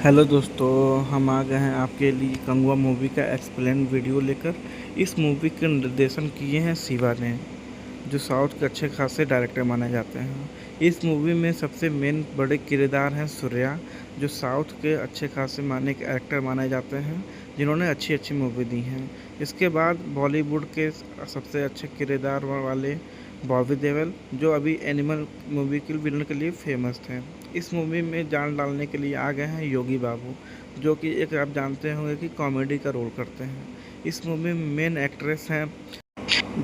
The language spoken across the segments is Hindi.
हेलो दोस्तों, हम आ गए हैं आपके लिए कंगुआ मूवी का एक्सप्लेन वीडियो लेकर। इस मूवी के निर्देशन किए हैं शिवा ने, जो साउथ के अच्छे खासे डायरेक्टर माने जाते हैं। इस मूवी में सबसे मेन बड़े किरदार हैं सूर्या, जो साउथ के अच्छे खासे माने के एक्टर माने जाते हैं, जिन्होंने अच्छी अच्छी मूवी दी हैं। इसके बाद बॉलीवुड के सबसे अच्छे किरदार वाले बॉबी देओल, जो अभी एनिमल मूवी के विलन के लिए फेमस थे। इस मूवी में जान डालने के लिए आ गए हैं योगी बाबू, जो कि एक आप जानते होंगे कि कॉमेडी का रोल करते हैं। इस मूवी में मेन एक्ट्रेस हैं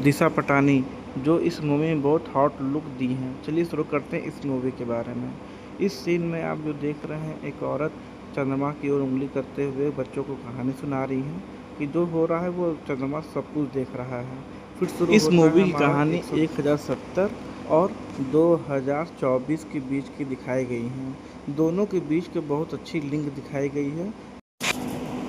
दिशा पटानी, जो इस मूवी में बहुत हॉट लुक दी हैं। चलिए शुरू करते हैं इस मूवी के बारे में। इस सीन में आप जो देख रहे हैं, एक औरत चंद्रमा की ओर उंगली करते हुए बच्चों को कहानी सुना रही है कि जो हो रहा है वो चंद्रमा सब कुछ देख रहा है। फिर शुरू इस मूवी की कहानी 1070 और 2024 के बीच की दिखाई गई है। दोनों के बीच के बहुत अच्छी लिंक दिखाई गई है।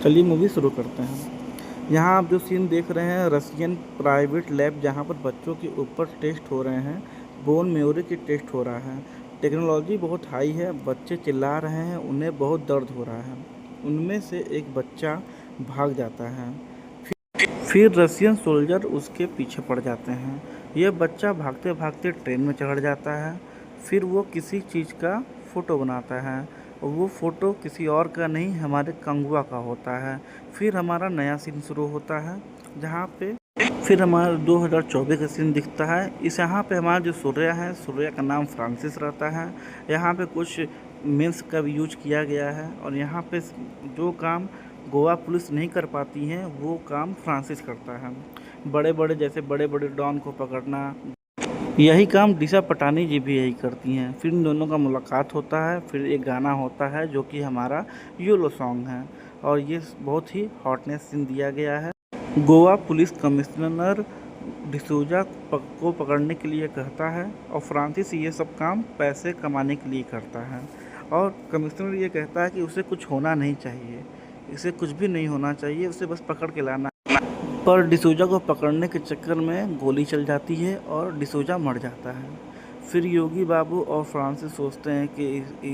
चलिए मूवी शुरू करते हैं। यहाँ आप जो सीन देख रहे हैं, रशियन प्राइवेट लैब, जहाँ पर बच्चों के ऊपर टेस्ट हो रहे हैं, बोन मेमोरी की टेस्ट हो रहा है। टेक्नोलॉजी बहुत हाई है, बच्चे चिल्ला रहे हैं, उन्हें बहुत दर्द हो रहा है। उनमें से एक बच्चा भाग जाता है। फिर रशियन सोल्जर उसके पीछे पड़ जाते हैं। यह बच्चा भागते भागते ट्रेन में चढ़ जाता है। फिर वो किसी चीज़ का फ़ोटो बनाता है, और वो फ़ोटो किसी और का नहीं, हमारे कंगुआ का होता है। फिर हमारा नया सीन शुरू होता है, जहाँ पे फिर हमारा 2024 का सीन दिखता है। यहाँ पे हमारा जो सूर्या है, सूर्या का नाम फ्रांसिस रहता है। यहाँ पे कुछ मीम्स का भी यूज किया गया है, और यहाँ पे जो काम गोवा पुलिस नहीं कर पाती है, वो काम फ्रांसिस करता है। बड़े बड़े जैसे बड़े बड़े डॉन को पकड़ना, यही काम दिशा पटानी जी भी यही करती हैं। फिर इन दोनों का मुलाकात होता है। फिर एक गाना होता है जो कि हमारा योलो सॉन्ग है, और ये बहुत ही हॉटनेस सीन दिया गया है। गोवा पुलिस कमिश्नर डिसूजा को पकड़ने के लिए कहता है, और फ्रांसिस ये सब काम पैसे कमाने के लिए करता है। और कमिश्नर ये कहता है कि उसे कुछ होना नहीं चाहिए, इसे कुछ भी नहीं होना चाहिए, उसे बस पकड़ के लाना। पर डिसूजा को पकड़ने के चक्कर में गोली चल जाती है और डिसूजा मर जाता है। फिर योगी बाबू और फ्रांसिस सोचते हैं कि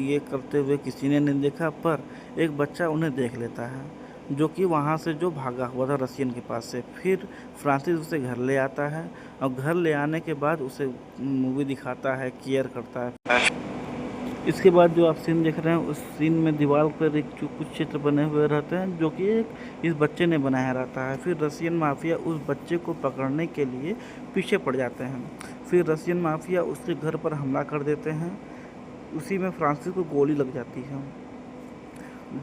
ये करते हुए किसी ने नहीं देखा, पर एक बच्चा उन्हें देख लेता है, जो कि वहाँ से जो भागा हुआ था रशियन के पास से। फिर फ्रांसिस उसे घर ले आता है, और घर ले आने के बाद उसे मूवी दिखाता है, केयर करता है। इसके बाद जो आप सीन देख रहे हैं, उस सीन में दीवार पर एक कुछ चित्र बने हुए रहते हैं, जो कि एक इस बच्चे ने बनाया रहता है। फिर रशियन माफिया उस बच्चे को पकड़ने के लिए पीछे पड़ जाते हैं। फिर रशियन माफिया उसके घर पर हमला कर देते हैं। उसी में फ्रांसिस को गोली लग जाती है।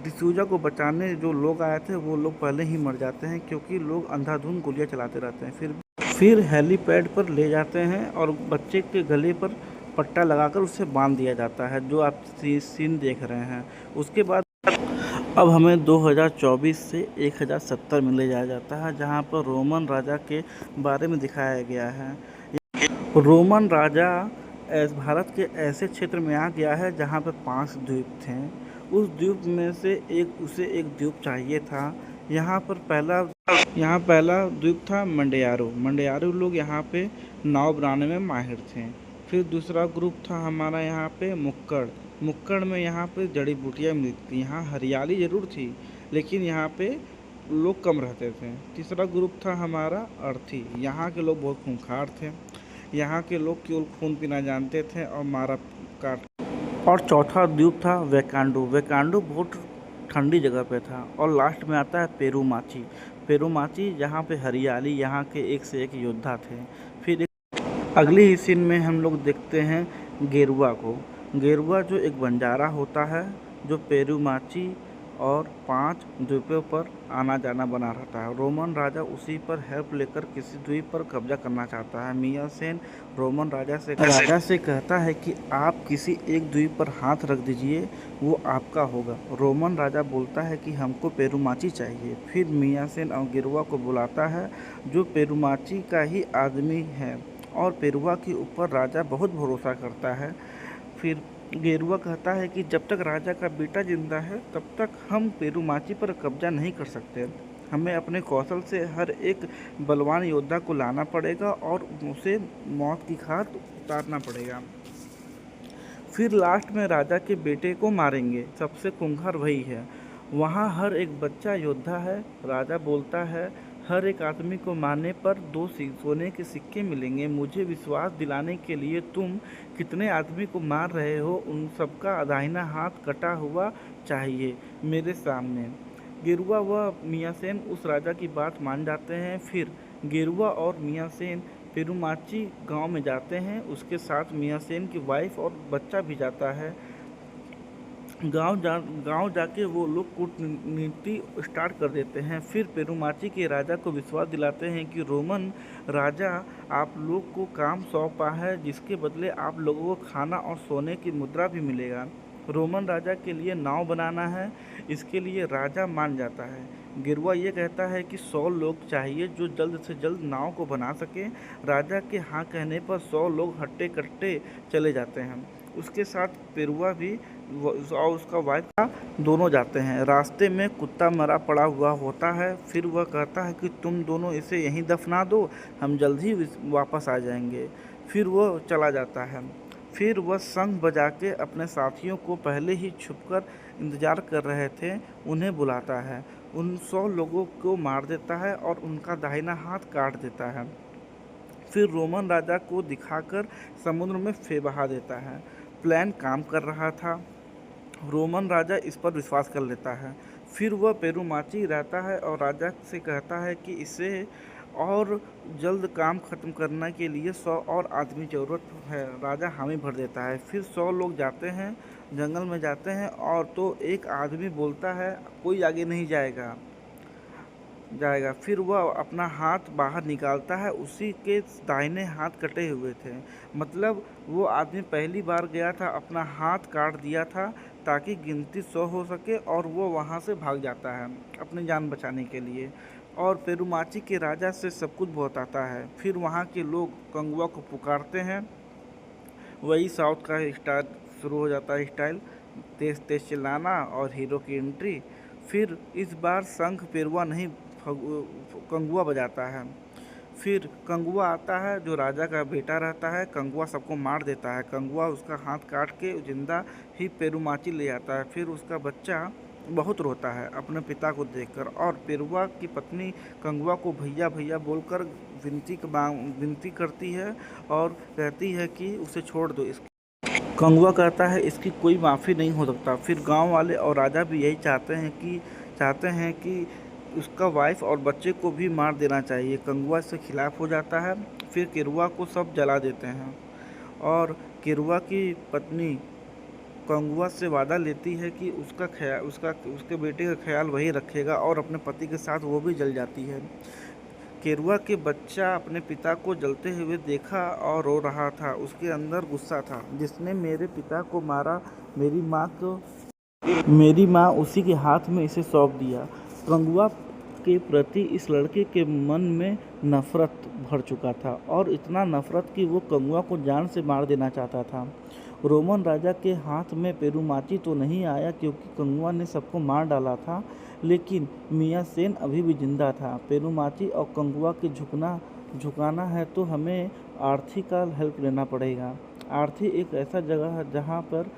डिसूजा को बचाने जो लोग आए थे, वो लोग पहले ही मर जाते हैं, क्योंकि लोग अंधाधुंध गोलियां चलाते रहते हैं। फिर हेलीपैड पर ले जाते हैं, और बच्चे के गले पर पट्टा लगाकर उसे बांध दिया जाता है, जो आप सीन देख रहे हैं। उसके बाद अब हमें 2024 से 1070 में ले जाया जाता है, जहां पर रोमन राजा के बारे में दिखाया गया है। रोमन राजा भारत के ऐसे क्षेत्र में आ गया है जहाँ पर 5 द्वीप थे। उस द्वीप में से उसे एक द्वीप चाहिए था। यहाँ पहला द्वीप था मंडेयारो। मंडेयारो लोग यहाँ पे नाव बनाने में माहिर थे। फिर दूसरा ग्रुप था हमारा यहाँ पे मुक्कड़। मुक्कड़ में यहाँ पे जड़ी बूटियाँ मिलती थी। यहाँ हरियाली ज़रूर थी, लेकिन यहाँ पे लोग कम रहते थे। तीसरा ग्रुप था हमारा अर्थी। यहाँ के लोग बहुत खूंखार थे। यहाँ के लोग केवल खून पीना जानते थे और मारा काट। और चौथा द्वीप था वेकांडो। वेकांडो बहुत ठंडी जगह पे था। और लास्ट में आता है पेरूमाची। पेरूमाची जहाँ पे हरियाली, यहाँ के एक से एक योद्धा थे। फिर अगली ही सीन में हम लोग देखते हैं गेरुआ को। गेरुआ जो एक बंजारा होता है, जो पेरूमाची और 5 द्वीपों पर आना जाना बना रहता है। रोमन राजा उसी पर हेल्प लेकर किसी द्वीप पर कब्जा करना चाहता है। मिया सेन रोमन राजा से कहता है कि आप किसी एक द्वीप पर हाथ रख दीजिए, वो आपका होगा। रोमन राजा बोलता है कि हमको पेरूमाची चाहिए। फिर मिया सेन और गेरुआ को बुलाता है, जो पेरूमाची का ही आदमी है, और पेरुआ के ऊपर राजा बहुत भरोसा करता है। फिर गेरुआ कहता है कि जब तक राजा का बेटा जिंदा है, तब तक हम पेरूमाची पर कब्जा नहीं कर सकते। हमें अपने कौशल से हर एक बलवान योद्धा को लाना पड़ेगा और उसे मौत की घाट उतारना पड़ेगा। फिर लास्ट में राजा के बेटे को मारेंगे, सबसे खूंखार वही है। वहाँ हर एक बच्चा योद्धा है। राजा बोलता है, हर एक आदमी को मारने पर 2 सोने के सिक्के मिलेंगे। मुझे विश्वास दिलाने के लिए तुम कितने आदमी को मार रहे हो, उन सबका दाहिना हाथ कटा हुआ चाहिए मेरे सामने। गेरुआ व मियाँसेन उस राजा की बात मान जाते हैं। फिर गेरुआ और मियाँसेन पेरूमाची गांव में जाते हैं। उसके साथ मियाँसेन की वाइफ और बच्चा भी जाता है। गांव जाके वो लोग कूटनीति स्टार्ट कर देते हैं। फिर पेरूमाची के राजा को विश्वास दिलाते हैं कि रोमन राजा आप लोग को काम सौंपा है, जिसके बदले आप लोगों को खाना और सोने की मुद्रा भी मिलेगा। रोमन राजा के लिए नाव बनाना है, इसके लिए राजा मान जाता है। गिरुआ ये कहता है कि 100 लोग चाहिए जो जल्द से जल्द नाव को बना सके। राजा के हाँ कहने पर 100 लोग हट्टे कट्टे चले जाते हैं। उसके साथ पेरुआ भी और उसका वाइफ का दोनों जाते हैं। रास्ते में कुत्ता मरा पड़ा हुआ होता है। फिर वह कहता है कि तुम दोनों इसे यहीं दफना दो, हम जल्द ही वापस आ जाएंगे। फिर वह चला जाता है। फिर वह शंख बजा के अपने साथियों को पहले ही छुपकर इंतजार कर रहे थे उन्हें बुलाता है। उन 100 लोगों को मार देता है और उनका दाहिना हाथ काट देता है। फिर रोमन राजा को दिखाकर समुद्र में बहा देता है। प्लान काम कर रहा था। रोमन राजा इस पर विश्वास कर लेता है। फिर वह पेरूमाची रहता है और राजा से कहता है कि इसे और जल्द काम ख़त्म करने के लिए 100 और आदमी ज़रूरत है। राजा हामी भर देता है। फिर 100 लोग जाते हैं, जंगल में जाते हैं और तो एक आदमी बोलता है कोई आगे नहीं जाएगा। फिर वह अपना हाथ बाहर निकालता है, उसी के दाहिने हाथ कटे हुए थे। मतलब वो आदमी पहली बार गया था, अपना हाथ काट दिया था ताकि गिनती 100 हो सके और वो वहाँ से भाग जाता है अपनी जान बचाने के लिए। और पेरूमाची के राजा से सब कुछ बताता है। फिर वहाँ के लोग कंगुआ को पुकारते हैं। वही साउथ का स्टाइल शुरू हो जाता है, स्टाइल तेज तेज चिल्लाना और हीरो की एंट्री। फिर इस बार शंख पेरुआ नहीं कंगुआ बजाता है। फिर कंगुआ आता है जो राजा का बेटा रहता है। कंगुआ सबको मार देता है। कंगुआ उसका हाथ काट के जिंदा ही पेरूमाची ले आता है। फिर उसका बच्चा बहुत रोता है अपने पिता को देखकर और पेरुआ की पत्नी कंगुआ को भैया भैया बोलकर विनती करती है और कहती है कि उसे छोड़ दो। कंगुआ कहता है इसकी कोई माफ़ी नहीं हो सकता। फिर गांव वाले और राजा भी यही चाहते हैं कि उसका वाइफ और बच्चे को भी मार देना चाहिए। कंगुआ इसके खिलाफ हो जाता है। फिर किरुआ को सब जला देते हैं और किरुआ की पत्नी कंगुआ से वादा लेती है कि उसके बेटे का ख्याल वही रखेगा और अपने पति के साथ वो भी जल जाती है। केरुआ के बच्चा अपने पिता को जलते हुए देखा और रो रहा था। उसके अंदर गुस्सा था, जिसने मेरे पिता को मारा, मेरी माँ उसी के हाथ में इसे सौंप दिया। कंगुआ के प्रति इस लड़के के मन में नफरत भर चुका था और इतना नफरत कि वो कंगुआ को जान से मार देना चाहता था। रोमन राजा के हाथ में पेरूमाची तो नहीं आया क्योंकि कंगुआ ने सबको मार डाला था, लेकिन मियाँसेन अभी भी जिंदा था। पेरूमाची और कंगुआ के झुकाना है तो हमें आर्थी का हेल्प लेना पड़ेगा। आर्थी एक ऐसा जगह है जहाँ पर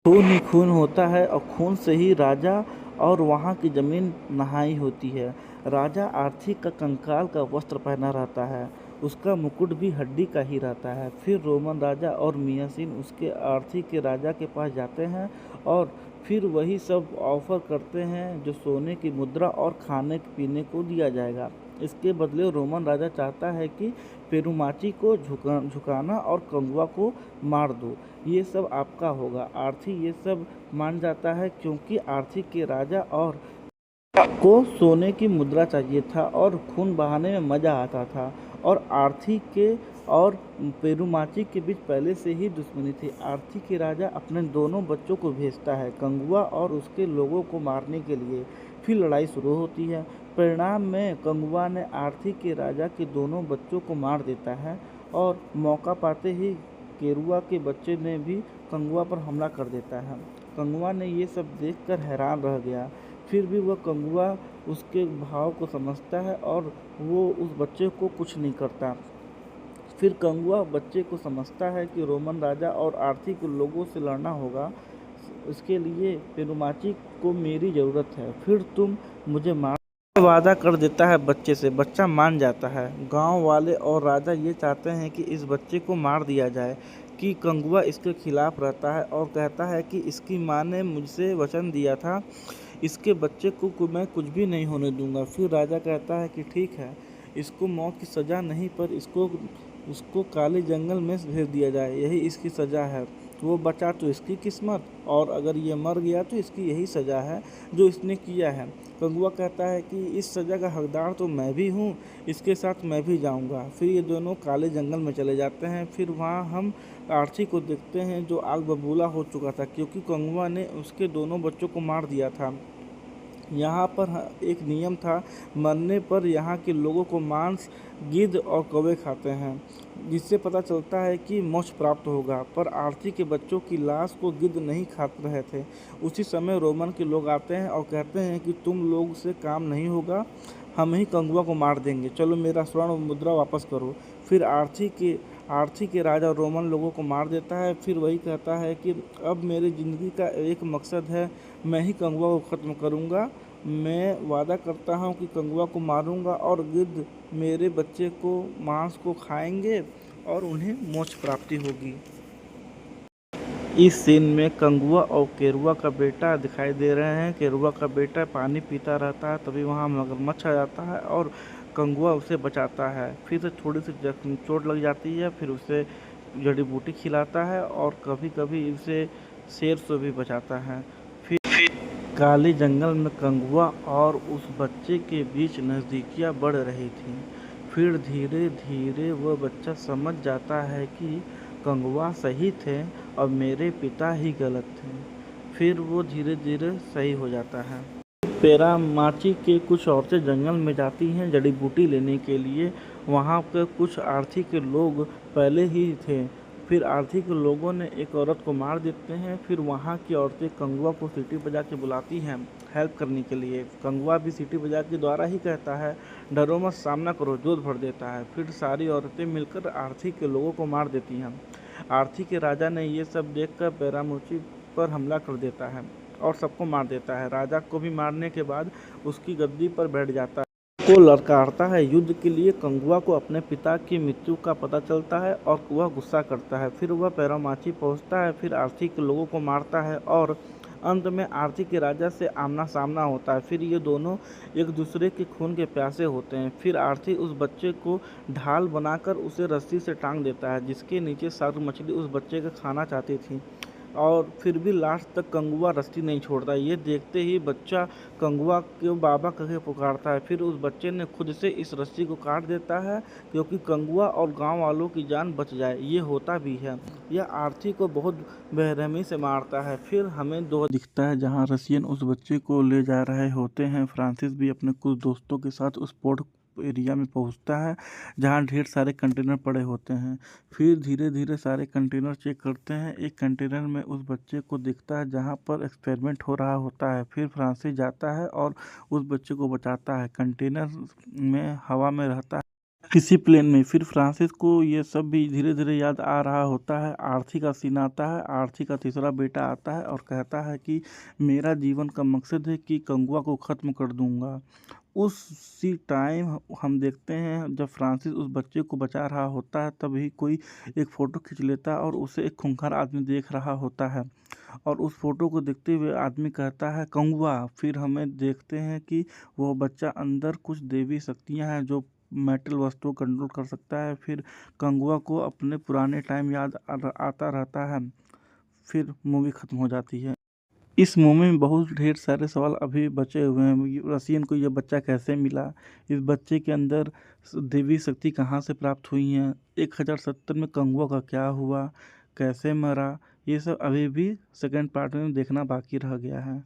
खून ही खून होता है और खून से ही राजा और वहाँ की ज़मीन नहाई होती है। राजा आर्थी का कंकाल का वस्त्र पहना रहता है, उसका मुकुट भी हड्डी का ही रहता है। फिर रोमन राजा और मियाँसेन उसके आर्थी के राजा के पास जाते हैं और फिर वही सब ऑफर करते हैं जो सोने की मुद्रा और खाने पीने को दिया जाएगा। इसके बदले रोमन राजा चाहता है कि पेरूमाची को झुकाना और कंगुआ को मार दो, ये सब आपका होगा। आर्थी ये सब मान जाता है क्योंकि आर्थी के राजा और को सोने की मुद्रा चाहिए था और खून बहाने में मज़ा आता था। और आर्थी के और पेरूमाची के बीच पहले से ही दुश्मनी थी। आर्थी के राजा अपने दोनों बच्चों को भेजता है कंगुआ और उसके लोगों को मारने के लिए। फिर लड़ाई शुरू होती है। परिणाम में कंगुआ ने आर्थी के राजा के दोनों बच्चों को मार देता है और मौका पाते ही केरुआ के बच्चे ने भी कंगुआ पर हमला कर देता है। कंगुआ ने ये सब देखकर हैरान रह गया। फिर भी वह कंगुआ उसके भाव को समझता है और वो उस बच्चे को कुछ नहीं करता। फिर कंगुआ बच्चे को समझता है कि रोमन राजा और आर्थिक लोगों से लड़ना होगा। इसके लिए पेरुमाची को मेरी ज़रूरत है, फिर तुम मुझे मार वादा कर देता है बच्चे से। बच्चा मान जाता है। गांव वाले और राजा ये चाहते हैं कि इस बच्चे को मार दिया जाए, कि कंगुआ इसके खिलाफ रहता है और कहता है कि इसकी माँ ने मुझसे वचन दिया था, इसके बच्चे को मैं कुछ भी नहीं होने दूंगा। फिर राजा कहता है कि ठीक है, इसको मौत की सज़ा नहीं पर इसको काले जंगल में भेज दिया जाए, यही इसकी सज़ा है। वो बचा तो इसकी किस्मत, और अगर ये मर गया तो इसकी यही सज़ा है जो इसने किया है। कंगुआ कहता है कि इस सज़ा का हकदार तो मैं भी हूँ, इसके साथ मैं भी जाऊँगा। फिर ये दोनों काले जंगल में चले जाते हैं। फिर वहाँ हम आर्थी को देखते हैं जो आग बबूला हो चुका था, क्योंकि कंगुआ ने उसके दोनों बच्चों को मार दिया था। यहाँ पर एक नियम था, मरने पर यहाँ के लोगों को मांस गिद्ध और कौवे खाते हैं, जिससे पता चलता है कि मोक्ष प्राप्त होगा। पर आरती के बच्चों की लाश को गिद्ध नहीं खा रहे थे। उसी समय रोमन के लोग आते हैं और कहते हैं कि तुम लोग से काम नहीं होगा, हम ही कंगुआ को मार देंगे, चलो मेरा स्वर्ण मुद्रा वापस करो। फिर आर्थी के राजा रोमन लोगों को मार देता है। फिर वही कहता है कि अब मेरी ज़िंदगी का एक मकसद है, मैं ही कंगुआ को ख़त्म करूँगा। मैं वादा करता हूँ कि कंगुआ को मारूँगा और गिद्ध मेरे बच्चे को मांस को खाएंगे और उन्हें मोक्ष प्राप्ति होगी। इस सीन में कंगुआ और केरुआ का बेटा दिखाई दे रहे हैं। केरुआ का बेटा पानी पीता रहता है, तभी वहाँ मगरमच्छ आ जाता है और कंगुआ उसे बचाता है। फिर से थोड़ी सी चोट लग जाती है, फिर उसे जड़ी बूटी खिलाता है और कभी कभी उसे शेर से भी बचाता है। फिर काले जंगल में कंगुआ और उस बच्चे के बीच नज़दीकियाँ बढ़ रही थी। फिर धीरे धीरे वह बच्चा समझ जाता है कि कंगुआ सही थे और मेरे पिता ही गलत थे। फिर वो धीरे धीरे सही हो जाता है। पेरामाची के कुछ औरतें जंगल में जाती हैं जड़ी बूटी लेने के लिए। वहाँ के कुछ आर्थी के लोग पहले ही थे। फिर आर्थी के लोगों ने एक औरत को मार देते हैं। फिर वहाँ की औरतें कंगुआ को सीटी बजा के बुलाती हैं हेल्प करने के लिए। कंगुआ भी सीटी बजा के द्वारा ही कहता है, डरो मत, सामना करो, जोत भर देता है। फिर सारी औरतें मिलकर आर्थी के लोगों को मार देती हैं। आर्थी के राजा ने ये सब देखकर पेरामाची पर हमला कर देता है और सबको मार देता है। राजा को भी मारने के बाद उसकी गद्दी पर बैठ जाता है। को ललकारता है युद्ध के लिए। कंगुआ को अपने पिता की मृत्यु का पता चलता है और वह गुस्सा करता है। फिर वह पेरामाची पहुंचता है। फिर आर्थी के लोगों को मारता है और अंत में आर्थी के राजा से आमना सामना होता है। फिर ये दोनों एक दूसरे के खून के प्यासे होते हैं। फिर आर्थी उस बच्चे को ढाल बनाकर उसे रस्सी से टांग देता है, जिसके नीचे शार्क मछली उस बच्चे का खाना चाहती थी। और फिर भी लास्ट तक कंगुआ रस्सी नहीं छोड़ता। ये देखते ही बच्चा कंगुआ के बाबा कह के पुकारता है। फिर उस बच्चे ने खुद से इस रस्सी को काट देता है, क्योंकि कंगुआ और गांव वालों की जान बच जाए। ये होता भी है। यह आर्थी को बहुत बेरहमी से मारता है। फिर हमें दो दिखता है जहाँ रसियन उस बच्चे को ले जा रहे होते हैं। फ्रांसिस भी अपने कुछ दोस्तों के साथ उस पोर्ट एरिया में पहुंचता है जहां ढेर सारे कंटेनर पड़े होते हैं। फिर धीरे धीरे सारे कंटेनर चेक करते हैं। एक कंटेनर में उस बच्चे को दिखता है जहां पर एक्सपेरिमेंट हो रहा होता है। फिर फ्रांसिस जाता है और उस बच्चे को बचाता है। कंटेनर में हवा में रहता है किसी प्लेन में। फिर फ्रांसिस को ये सब भी धीरे धीरे याद आ रहा होता है। आर्थी का सीन आता है। आर्थी का तीसरा बेटा आता है और कहता है कि मेरा जीवन का मकसद है कि कंगुआ को ख़त्म कर दूंगा। उसी टाइम हम देखते हैं जब फ्रांसिस उस बच्चे को बचा रहा होता है, तभी कोई एक फ़ोटो खींच लेता है और उसे एक खूंखार आदमी देख रहा होता है और उस फोटो को देखते हुए आदमी कहता है कंगुआ। फिर हमें देखते हैं कि वो बच्चा अंदर कुछ देवी शक्तियाँ हैं जो मेटल वस्तुओं को कंट्रोल कर सकता है। फिर कंगुआ को अपने पुराने टाइम याद आता रहता है। फिर मूवी ख़त्म हो जाती है। इस मूवी में बहुत ढेर सारे सवाल अभी बचे हुए हैं। रसियन को यह बच्चा कैसे मिला, इस बच्चे के अंदर देवी शक्ति कहाँ से प्राप्त हुई हैं, 1070 में कंगुआ का क्या हुआ, कैसे मरा, ये सब अभी भी सेकंड पार्ट में देखना बाकी रह गया है।